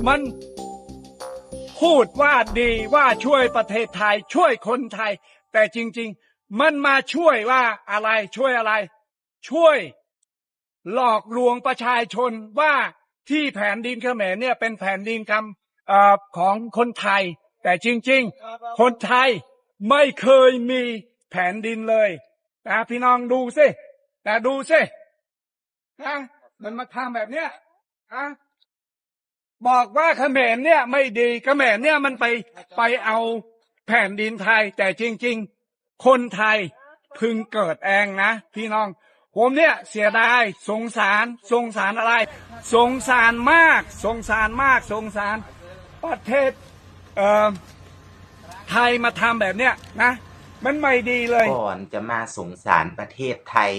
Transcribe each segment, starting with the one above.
มันพูดว่าดีว่าช่วยประเทศไทยช่วยคนไทยแต่จริงๆมันมาช่วยว่าอะไรช่วยอะไรช่วยหลอกลวงประชาชนว่าที่แผ่นดินเขมรเนี่ยเป็นแผ่นดินของคนไทยแต่จริงๆคนไทยไม่เคยมีแผ่นดินเลยนะพี่น้องดูสินะดูสินะมันมาทำแบบเนี้ยนะบอกว่าเขมรเนี่ยไม่ดีเขมรเนี่ยมันไปเอาแผ่นดินไทยแต่จริงๆคนไทยพึงเกิดเองนะพี่น้องผมเนี่ยเสียดายสงสารอะไรสงสารมากสงสารประเทศไทยมาทำแบบเนี้ยนะมันไม่ดีเลยก่อนจะมาสงสารประเทศไทย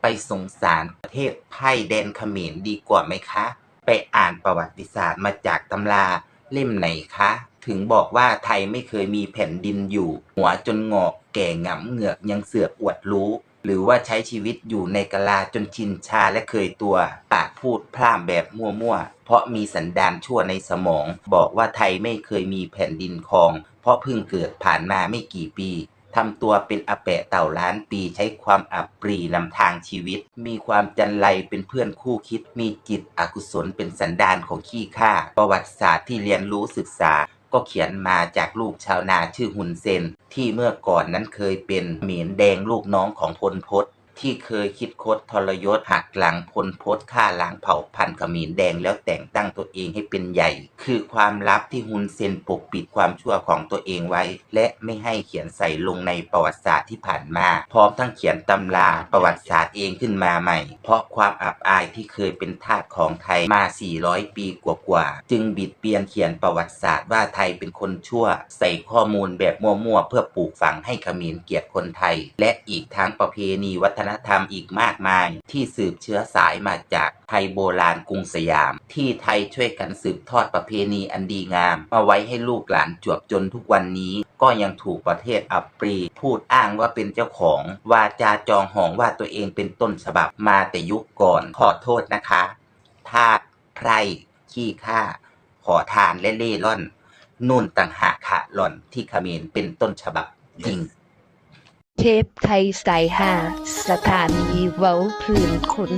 ไปสงสารประเทศไทยแดนเขมรดีกว่าไหมคะไปอ่านประวัติศาสตร์มาจากตำราเล่มไหนคะถึงบอกว่าไทยไม่เคยมีแผ่นดินอยู่หัวจนงอกแก่หงำเหงือกยังเสือกอวดรู้หรือว่าใช้ชีวิตอยู่ในกะลาจนชินชาและเคยตัวปากพูดพร่ำแบบมั่วๆเพราะมีสันดานชั่วในสมองบอกว่าไทยไม่เคยมีแผ่นดินครองเพราะเพิ่งเกิดผ่านมาไม่กี่ปีทำตัวเป็นอาแปะเต่าล้านปีใช้ความอับปรีนำทางชีวิตมีความจันไรเป็นเพื่อนคู่คิดมีจิตอกุศลเป็นสันดานของขี้ข้าประวัติศาสตร์ที่เรียนรู้ศึกษาก็เขียนมาจากลูกชาวนาชื่อฮุนเซนที่เมื่อก่อนนั้นเคยเป็นเหมียนแดงลูกน้องของพลพศที่เคยคิดคดทรยศหักหลังพลพศฆ่าล้างเผ่าพันธุ์เขมรแดงแล้วแต่งตั้งตัวเองให้เป็นใหญ่คือความลับที่ฮุนเซนปกปิดความชั่วของตัวเองไว้และไม่ให้เขียนใส่ลงในประวัติศาสตร์ที่ผ่านมาพร้อมทั้งเขียนตำราประวัติศาสตร์เองขึ้นมาใหม่เพราะความอับอายที่เคยเป็นทาสของไทยมา400ปีกว่าๆจึงบิดเบียนเขียนประวัติศาสตร์ว่าไทยเป็นคนชั่วใส่ข้อมูลแบบมั่วๆเพื่อปลูกฝังให้เขมรเกลียดคนไทยและอีกทั้งประเพณีวัฒนธรรมอีกมากมายที่สืบเชื้อสายมาจากไทยโบราณกรุงสยามที่ไทยช่วยกันสืบทอดประเพณีอันดีงามมาไว้ให้ลูกหลานจวบจนทุกวันนี้ก็ยังถูกประเทศอับปรีพูดอ้างว่าเป็นเจ้าของวาจาจองหองว่าตัวเองเป็นต้นฉบับมาแต่ยุคก่อนขอโทษนะคะทาสไพร่ขี้ข้าขอทานและเล่ร่อนนุ่นต่างหากค่ะหล่อนที่เขมรเป็นต้นฉบับจริงเทปไทยสายหาสถานีเว้าพื้นคน